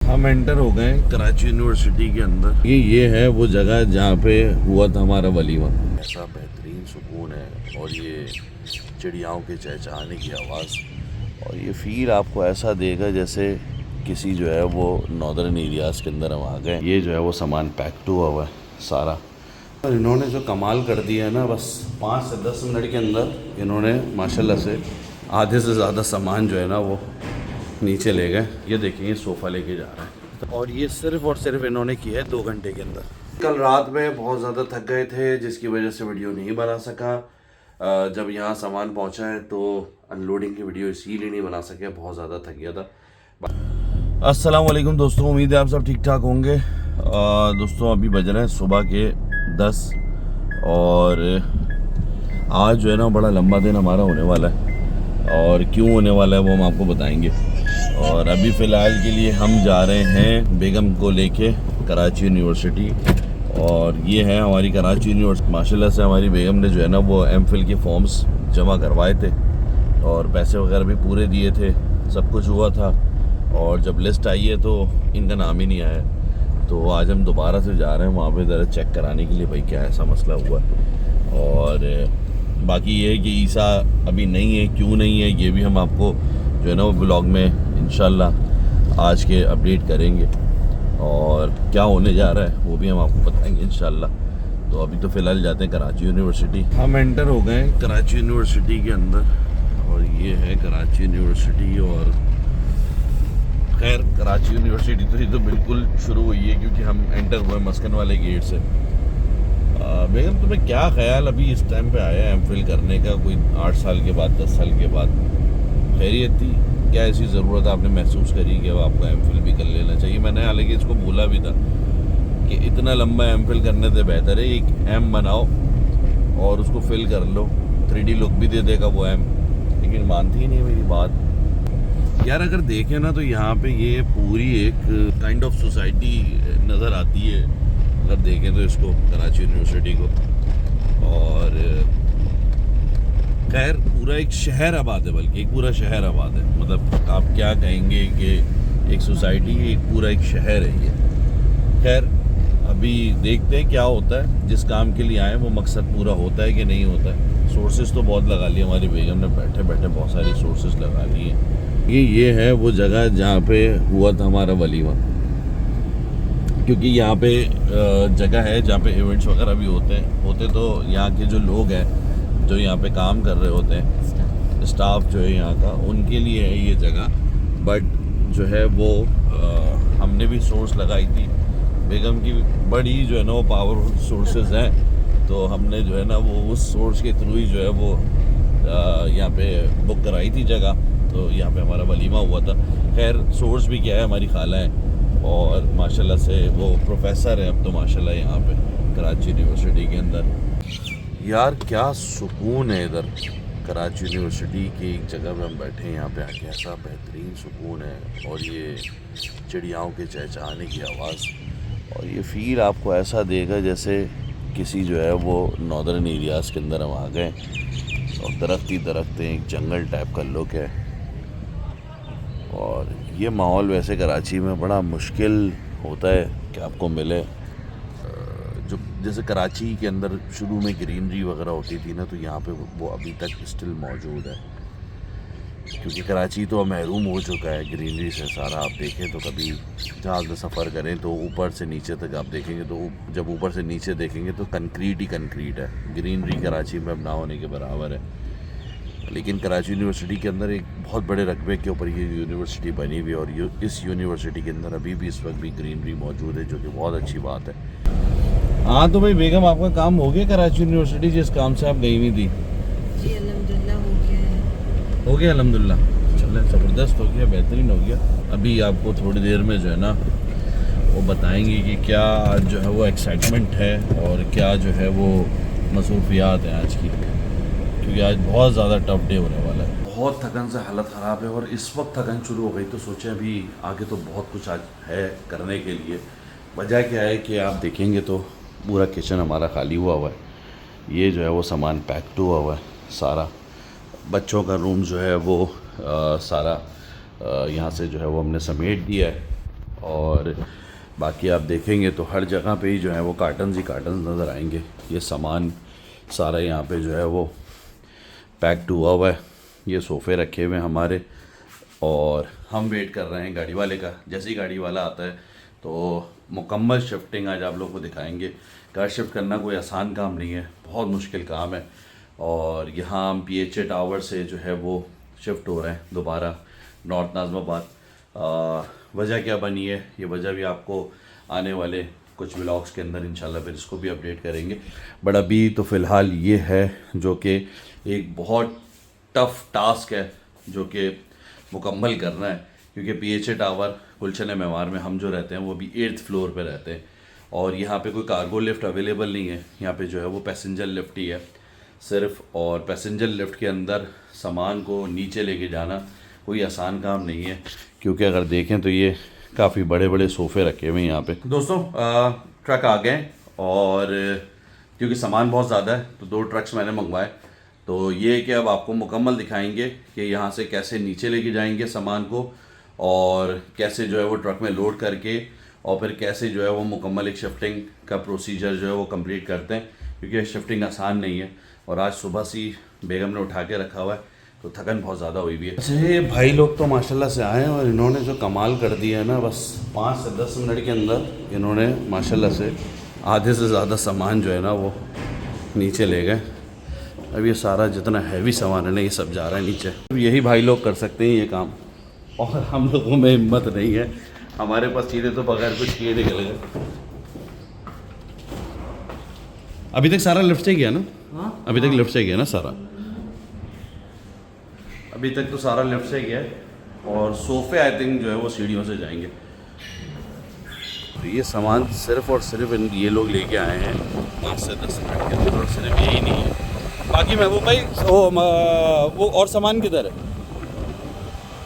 हम एंटर हो गए कराची यूनिवर्सिटी के अंदर। ये है वो जगह जहाँ पे हुआ था हमारा वलीमा। ऐसा बेहतरीन सुकून है और ये चिड़ियाओं के चहचहाने की आवाज़, और ये फील आपको ऐसा देगा जैसे किसी जो है वो नॉर्दर्न एरियाज़ के अंदर हम आ गए। ये जो है वो सामान पैक्ड हुआ हुआ है सारा, और इन्होंने जो कमाल कर दिया है ना, बस 5 से 10 मिनट के अंदर इन्होंने माशाल्लाह से आधे से ज़्यादा सामान जो है ना वो नीचे ले गए। ये देखिए ये सोफ़ा लेके जा रहा है, और ये सिर्फ़ और सिर्फ इन्होंने किया है 2 घंटे के अंदर। कल रात में बहुत ज़्यादा थक गए थे, जिसकी वजह से वीडियो नहीं बना सका। जब यहाँ सामान पहुँचा है तो अनलोडिंग की वीडियो इसीलिए नहीं बना सके, बहुत ज़्यादा थक गया था। अस्सलाम वालेकुम दोस्तों, उम्मीद है आप सब ठीक ठाक होंगे। दोस्तों अभी बज रहे हैं सुबह के 10, और आज जो है ना बड़ा लंबा दिन हमारा होने वाला है, और क्यों होने वाला है वो हम आपको बताएंगे। और अभी फ़िलहाल के लिए हम जा रहे हैं बेगम को लेके कराची यूनिवर्सिटी, और ये है हमारी कराची यूनिवर्सिटी। माशाल्लाह से हमारी बेगम ने जो है ना वो एमफिल के फॉर्म्स जमा करवाए थे, और पैसे वगैरह भी पूरे दिए थे, सब कुछ हुआ था। और जब लिस्ट आई है तो इनका नाम ही नहीं आया, तो आज हम दोबारा से जा रहे हैं वहाँ पे ज़रा चेक कराने के लिए, भाई क्या ऐसा मसला हुआ। और बाकी ये है कि ईसा अभी नहीं है, क्यों नहीं है ये भी हम आपको जो है ना वो ब्लॉग में इंशाल्लाह आज के अपडेट करेंगे, और क्या होने जा रहा है वो भी हम आपको बताएंगे इंशाल्लाह। तो अभी तो फ़िलहाल जाते हैं कराची यूनिवर्सिटी। हम एंटर हो गए कराची यूनिवर्सिटी के अंदर, और ये है कराची यूनिवर्सिटी। और खैर कराची यूनिवर्सिटी तो ये तो बिल्कुल शुरू हुई है, क्योंकि हम एंटर हुए मस्कन वाले गेट से। बेगम तुम्हें क्या ख्याल अभी इस टाइम पे आया एमफिल करने का, कोई 8 साल के बाद 10 साल के बाद? खैरियत थी क्या? ऐसी ज़रूरत आपने महसूस करी कि अब आपको एमफिल भी कर लेना चाहिए? मैंने हालांकि इसको बोला भी था कि इतना लंबा एमफिल करने से बेहतर है एक एम बनाओ और उसको फिल कर लो, 3D लुक भी दे देगा वो एम। लेकिन मानती ही नहीं मेरी बात। यार अगर देखें ना तो यहाँ पे ये पूरी एक काइंड ऑफ सोसाइटी नज़र आती है, अगर देखें तो इसको कराची यूनिवर्सिटी को। और खैर पूरा एक शहर आबाद है, बल्कि एक पूरा शहर आबाद है। मतलब आप क्या कहेंगे कि एक सोसाइटी, एक पूरा एक शहर है ये। खैर अभी देखते हैं क्या होता है, जिस काम के लिए आए वो मकसद पूरा होता है कि नहीं होता है। सोर्सेज तो बहुत लगा लिए हमारी बेगम ने, बैठे बैठे बहुत सारी सोर्सेज लगा लिए। ये है वो जगह जहाँ पे हुआ था हमारा वलीमा, क्योंकि यहाँ पे जगह है जहाँ पे इवेंट्स वगैरह भी होते तो यहाँ के जो लोग हैं जो यहाँ पे काम कर रहे होते हैं, स्टाफ जो है यहाँ का, उनके लिए है ये जगह। बट जो है वो हमने भी सोर्स लगाई थी, बेगम की बड़ी जो है ना वो पावरफुल सोर्सेज हैं, तो हमने जो है ना वो उस सोर्स के थ्रू ही जो है वो यहाँ पे बुक कराई थी जगह, तो यहाँ पे हमारा वलीमा हुआ था। खैर सोर्स भी क्या है, हमारी खाला है, और माशाल्लाह से वो प्रोफेसर है अब तो माशाल्लाह यहाँ पे कराची यूनिवर्सिटी के अंदर। यार क्या सुकून है इधर कराची यूनिवर्सिटी की एक जगह पे हम बैठे हैं, यहाँ पे आके ऐसा बेहतरीन सुकून है, और ये चिड़ियाओं के चहचहाने की आवाज़, और ये फील आपको ऐसा देगा जैसे किसी जो है वो नॉर्दर्न एरियाज़ के अंदर हम आ गए, और दरख्त ही दरख्त हैं, एक जंगल टाइप का लुक है। और ये माहौल वैसे कराची में बड़ा मुश्किल होता है कि आपको मिले। जो जैसे कराची के अंदर शुरू में ग्रीनरी वगैरह होती थी ना, तो यहाँ पे वो अभी तक स्टिल मौजूद है, क्योंकि कराची तो महरूम हो चुका है ग्रीनरी से सारा। आप देखें तो कभी जहाज़ में सफ़र करें तो ऊपर से नीचे तक आप देखेंगे, तो जब ऊपर से नीचे देखेंगे तो कंक्रीट ही कंक्रीट है। ग्रीनरी कराची में अब ना होने के बराबर है। लेकिन कराची यूनिवर्सिटी के अंदर एक बहुत बड़े रकबे के ऊपर ये यूनिवर्सिटी बनी हुई है, और इस यूनिवर्सिटी के अंदर अभी भी इस वक्त भी ग्रीनरी मौजूद है, जो कि बहुत अच्छी बात है। हाँ तो भाई बेगम आपका काम हो गया कराची यूनिवर्सिटी जिस काम से आप गई हुई थी? जी अल्हम्दुलिल्लाह हो गया है। हो गया अल्हम्दुलिल्लाह, चलो ज़बरदस्त हो गया, बेहतरीन हो गया। अभी आपको थोड़ी देर में जो है ना वो बताएंगे कि क्या जो है वो एक्साइटमेंट है और क्या जो है वो मसरूफियात है आज की, क्योंकि आज बहुत ज़्यादा टफ डे होने वाला है। बहुत थकन से हालत ख़राब है, और इस वक्त थकन शुरू हो गई तो सोचें अभी आगे तो बहुत कुछ आज है करने के लिए। वजह क्या है कि आप देखेंगे तो पूरा किचन हमारा खाली हुआ है, ये जो है वो सामान पैक्ड हुआ है सारा। बच्चों का रूम जो है वो सारा यहाँ से जो है वो हमने समेट दिया है, और बाकी आप देखेंगे तो हर जगह पे ही जो है वो कार्टन्स ही कार्टन्स नज़र आएंगे। ये सामान सारा यहाँ पे जो है वो पैक्ड हुआ हुआ है। ये सोफ़े रखे हुए हैं हमारे और हम वेट कर रहे हैं गाड़ी वाले का। जैसे ही गाड़ी वाला आता है तो मुकम्मल शिफ्टिंग आज आप लोगों को दिखाएंगे। कार शिफ्ट करना कोई आसान काम नहीं है, बहुत मुश्किल काम है। और यहाँ हम PHA टावर से जो है वो शिफ्ट हो रहे हैं दोबारा नॉर्थ नाज़िमाबाद। वजह क्या बनी है, ये वजह भी आपको आने वाले कुछ व्लॉग्स के अंदर इंशाल्लाह फिर इसको भी अपडेट करेंगे। बट अभी तो फ़िलहाल ये है जो कि एक बहुत टफ़ टास्क है जो कि मुकम्मल करना है, क्योंकि PHA टावर गुलशन मेवार में हम जो रहते हैं वो भी 8th फ्लोर पे रहते हैं और यहाँ पे कोई कार्गो लिफ्ट अवेलेबल नहीं है। यहाँ पे जो है वो पैसेंजर लिफ्ट ही है सिर्फ, और पैसेंजर लिफ्ट के अंदर सामान को नीचे लेके जाना कोई आसान काम नहीं है, क्योंकि अगर देखें तो ये काफ़ी बड़े बड़े सोफ़े रखे हुए हैं यहाँ पे। दोस्तों ट्रक आ गए और क्योंकि सामान बहुत ज़्यादा है तो 2 ट्रक्स मैंने मंगवाए। तो ये कि अब आपको मुकम्मल दिखाएंगे कि यहाँ से कैसे नीचे लेके जाएंगे सामान को और कैसे जो है वो ट्रक में लोड करके और फिर कैसे जो है वो मुकम्मल एक शिफ्टिंग का प्रोसीजर जो है वो कंप्लीट करते हैं, क्योंकि शिफ्टिंग आसान नहीं है। और आज सुबह से बेगम ने उठा के रखा हुआ है तो थकन बहुत ज़्यादा हुई भी है। अच्छा भाई लोग तो माशाल्लाह से आए हैं और इन्होंने जो कमाल कर दिया है ना, बस 5 से 10 मिनट के अंदर इन्होंने माशाल्लाह से आधे से ज़्यादा सामान जो है ना वो नीचे ले गए। अब ये सारा जितना हैवी सामान है ना ये सब जा रहा है नीचे। अब यही भाई लोग कर सकते हैं ये काम और हम लोगों में हिम्मत नहीं है। हमारे पास चीज़ें तो बगैर कुछ किए निकल गए। अभी तक सारा लिफ्ट से गया ना? अभी तक लिफ्ट से गया ना सारा? अभी तक तो सारा लिफ्ट से गया है और सोफ़े आई थिंक जो है वो सीढ़ियों से जाएंगे। तो ये सामान सिर्फ़ और सिर्फ ये लोग लेके आए हैं 5 से 10 मिनट के अंदर, और सिर्फ यही नहीं है। बाकी महबूब भाई वो और सामान किधर है?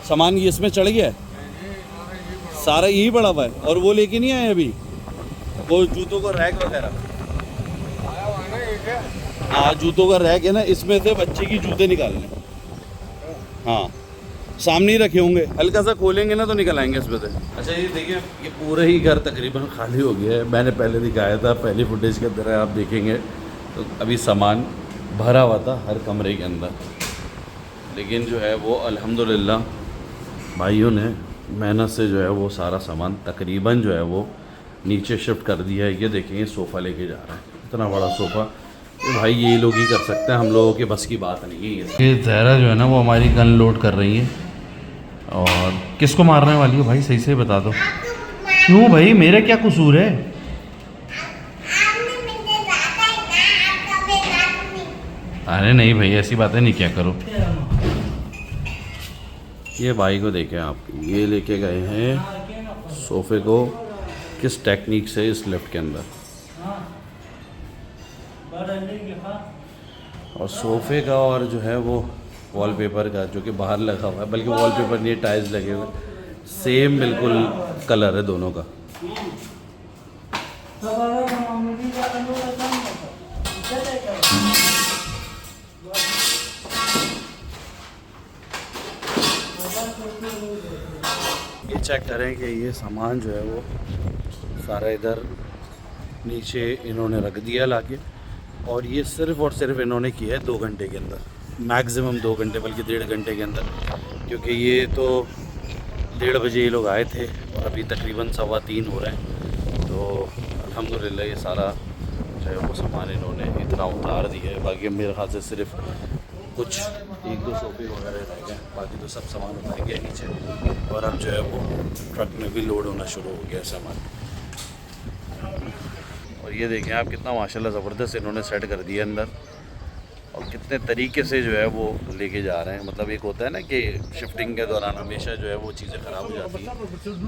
सामान ये इसमें चढ़ गया है सारा, यही पड़ा हुआ है और वो लेके नहीं आए अभी वो जूतों का रैक वगैरह। हाँ जूतों का रैक है ना, इसमें से बच्चे की जूते निकालने। हाँ सामने ही रखे होंगे, हल्का सा खोलेंगे ना तो निकल आएंगे इसमें से। अच्छा ये देखिए ये पूरा ही घर तकरीबन खाली हो गया है। मैंने पहले दिखाया था, पहली फुटेज के अंदर आप देखेंगे तो अभी सामान भरा हुआ था हर कमरे के अंदर, लेकिन जो है वो अल्हम्दुलिल्लाह भाइयों ने मेहनत से जो है वो सारा सामान तकरीबन जो है वो नीचे शिफ्ट कर दिया है। ये देखेंगे सोफ़ा लेके जा रहा है, इतना बड़ा सोफ़ा। ये भाई ये लोग ही कर सकते हैं, हम लोगों के बस की बात नहीं है। ये ज़हरा जो है ना वो हमारी गन लोड कर रही है। और किसको मारने वाली है भाई, सही से बता दो। क्यों भाई, मेरा क्या कसूर है? अरे नहीं भाई ऐसी बातें नहीं क्या करो। ये भाई को देखें आप, ये लेके गए हैं सोफ़े को किस टेक्निक से इस लिफ्ट के अंदर, और सोफ़े का और जो है वो वॉलपेपर का जो कि बाहर लगा हुआ है, बल्कि वॉलपेपर नहीं टाइल्स लगे हुए, सेम बिल्कुल कलर है दोनों का। ये चेक करें कि ये सामान जो है वो सारा इधर नीचे इन्होंने रख दिया लाके, और ये सिर्फ़ और सिर्फ इन्होंने किया है 2 घंटे के अंदर, मैक्सिमम 2 घंटे बल्कि 1.5 घंटे के अंदर, क्योंकि ये तो 1:30 बजे ये लोग आए थे और अभी तकरीबन 2:15 हो रहे हैं। तो अल्हम्दुलिल्लाह ये सारा जो है वो सामान इन्होंने इतना उतार दिया है। बाकी मेरे ख्याल से सिर्फ कुछ 1-2 सोफ़े वगैरह रह गए, बाकी तो सब सामान उतर गया नीचे और अब जो है वो ट्रक में भी लोड होना शुरू हो गया सामान। और ये देखें आप कितना माशाल्लाह ज़बरदस्त इन्होंने सेट कर दिया अंदर, और कितने तरीके से जो है वो लेके जा रहे हैं। मतलब एक होता है ना कि शिफ्टिंग के दौरान हमेशा जो है वो चीज़ें ख़राब हो जाती हैं,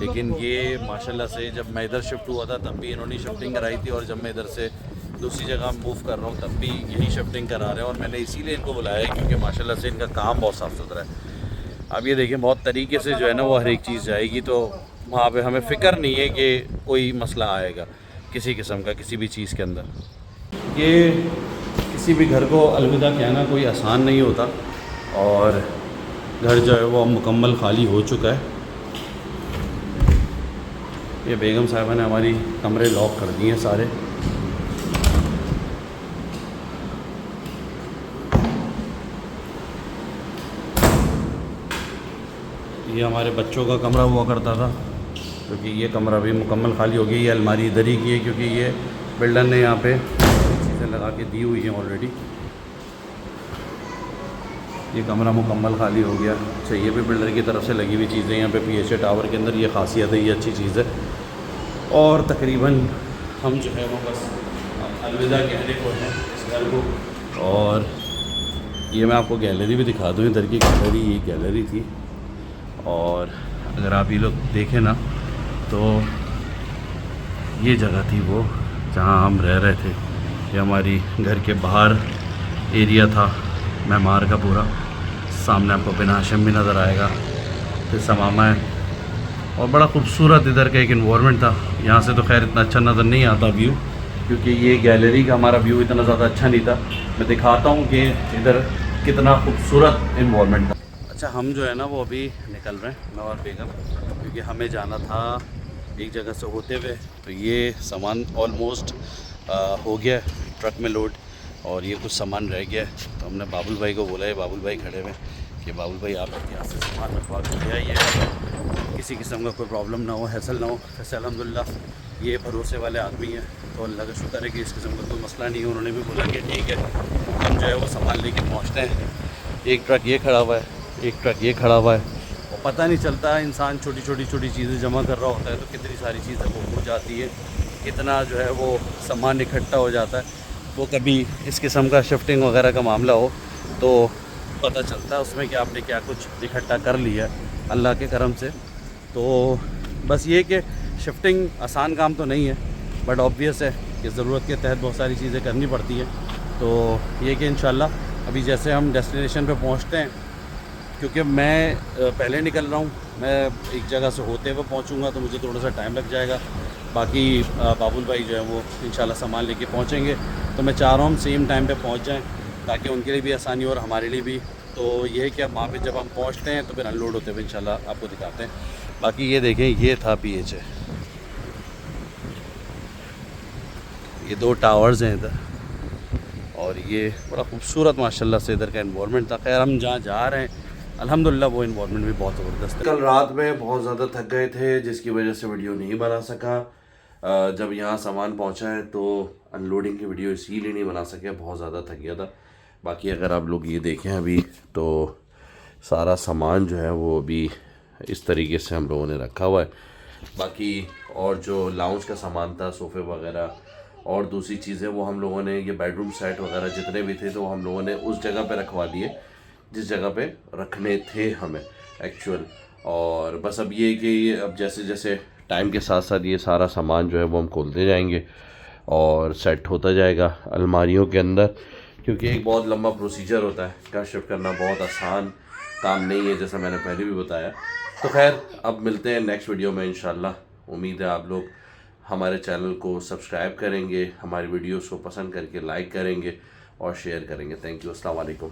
लेकिन ये माशाल्लाह से जब मैं इधर शिफ्ट हुआ था तब भी इन्होंने शिफ्टिंग कराई थी, और जब मैं इधर से दूसरी जगह मूव कर रहा हूँ तब भी यही शिफ्टिंग करा रहे हैं। और मैंने इसीलिए इनको बुलाया है क्योंकि माशाल्लाह से इनका काम बहुत साफ़ सुथरा है। अब ये देखिए बहुत तरीके से जो है ना वो हर एक चीज़ जाएगी, तो वहाँ पे हमें फ़िक्र नहीं है कि कोई मसला आएगा किसी किस्म का किसी भी चीज़ के अंदर। ये किसी भी घर को अलविदा कहना कोई आसान नहीं होता, और घर जो है वो मुकम्मल खाली हो चुका है। ये बेगम साहिबा ने हमारी कमरे लॉक कर दिए हैं सारे। ये हमारे बच्चों का कमरा हुआ करता था, क्योंकि ये कमरा भी मुकम्मल खाली हो गया। ये अलमारी इधर ही की है, क्योंकि ये बिल्डर ने यहाँ पे चीज़ें लगा के दी हुई हैं ऑलरेडी। ये कमरा मुकम्मल खाली हो गया। अच्छा, ये भी बिल्डर की तरफ से लगी हुई चीज़ें यहाँ पे PHA टावर के अंदर। ये खासियत है, ये अच्छी चीज़ है। और तकरीबन हम जो है वो बस अलविदा कहने को है इस घर को। और ये मैं आपको गैलरी भी दिखा दूँ, इधर की गैलरी, ये गैलरी थी। और अगर आप ये लोग देखें ना तो ये जगह थी वो जहाँ हम रह रहे थे। ये हमारी घर के बाहर एरिया था मेहमार का पूरा। सामने आपको बिन हाशिम भी नज़र आएगा, फिर समामा है। और बड़ा खूबसूरत इधर का एक इन्वायरमेंट था। यहाँ से तो खैर इतना अच्छा नज़र नहीं आता व्यू, क्योंकि ये गैलरी का हमारा व्यू इतना ज़्यादा अच्छा नहीं था। मैं दिखाता हूँ कि इधर कितना खूबसूरत इन्वायरमेंट था। अच्छा, हम जो है ना वो अभी निकल रहे हैं, मैं और बेगम, क्योंकि हमें जाना था एक जगह से होते हुए। तो ये सामान ऑलमोस्ट हो गया ट्रक में लोड, और ये कुछ सामान रह गया है। तो हमने बाबुल भाई को बोला है, बाबुल भाई खड़े हुए कि बाबुल भाई आप यहाँ से सामान रखवा के ले आइए, किसी किस्म का कोई प्रॉब्लम ना हो, हैसल ना हो। वैसे अल्हम्दुलिल्लाह ये भरोसे वाले आदमी हैं, तो अल्लाह का शुक्र है कि इस किस्म का कोई मसला नहीं है। उन्होंने भी बोला कि ठीक है, हम जो है वो सामान लेके पहुँचते हैं। एक ट्रक ये खड़ा हुआ है, एक ट्रक ये खड़ा हुआ है, और पता नहीं चलता इंसान छोटी छोटी चीज़ें जमा कर रहा होता है तो कितनी सारी चीज़ें वो हो जाती है, कितना जो है वो सामान इकट्ठा हो जाता है। वो कभी इस किस्म का शिफ्टिंग वगैरह का मामला हो तो पता चलता है उसमें कि आपने क्या कुछ इकट्ठा कर लिया अल्लाह के करम से। तो बस ये कि शिफ्टिंग आसान काम तो नहीं है, बट ऑब्वियस है कि ज़रूरत के तहत बहुत सारी चीज़ें करनी पड़ती हैं। तो ये कि इंशाल्लाह अभी जैसे हम डेस्टिनेशन पे पहुंचते हैं, क्योंकि मैं पहले निकल रहा हूँ, मैं एक जगह से होते हुए पहुँचूँगा तो मुझे थोड़ा सा टाइम लग जाएगा। बाकी बाबुल भाई जो है वो इंशाल्लाह सामान लेके पहुँचेंगे। तो मैं चाह रहा हूँ सेम टाइम पे पहुँच जाएँ, ताकि उनके लिए भी आसानी हो और हमारे लिए भी। तो ये है कि अब वहाँ पे जब हम पहुँचते हैं तो फिर अनलोड होते हुए इंशाल्लाह आपको दिखाते हैं। बाकी ये देखें, ये था PHA, ये 2 टावर्स हैं इधर, और ये बड़ा खूबसूरत माशाल्लाह से इधर का इन्वायरमेंट था। खैर हम जहाँ जा रहे हैं अल्हम्दुलिल्लाह वो इन्वायरमेंट भी बहुत ज़बरदस्त है। कल रात में बहुत ज़्यादा थक गए थे, जिसकी वजह से वीडियो नहीं बना सका। जब यहाँ सामान पहुँचा है तो अनलोडिंग की वीडियो इसीलिए नहीं बना सके, बहुत ज़्यादा थक गया था। बाकी अगर आप लोग ये देखें अभी तो सारा सामान जो है वो अभी इस तरीके से हम लोगों ने रखा हुआ है। बाकी और जो लाउंज का सामान था, सोफ़े वगैरह और दूसरी चीज़ें, वो हम लोगों ने, ये बेडरूम सेट वगैरह जितने भी थे तो हम लोगों ने उस जगह पे रखवा दिए जिस जगह पे रखने थे हमें एक्चुअल। और बस अब ये कि अब जैसे जैसे टाइम के साथ साथ ये सारा सामान जो है वो हम खोलते जाएंगे और सेट होता जाएगा अलमारियों के अंदर, क्योंकि एक बहुत लंबा प्रोसीजर होता है। घर शिफ्ट करना बहुत आसान काम नहीं है, जैसा मैंने पहले भी बताया। तो खैर अब मिलते हैं नेक्स्ट वीडियो में इंशाल्लाह। उम्मीद है आप लोग हमारे चैनल को सब्सक्राइब करेंगे, हमारी वीडियोस को पसंद करके लाइक करेंगे और शेयर करेंगे। थैंक यू, अस्सलाम वालेकुम।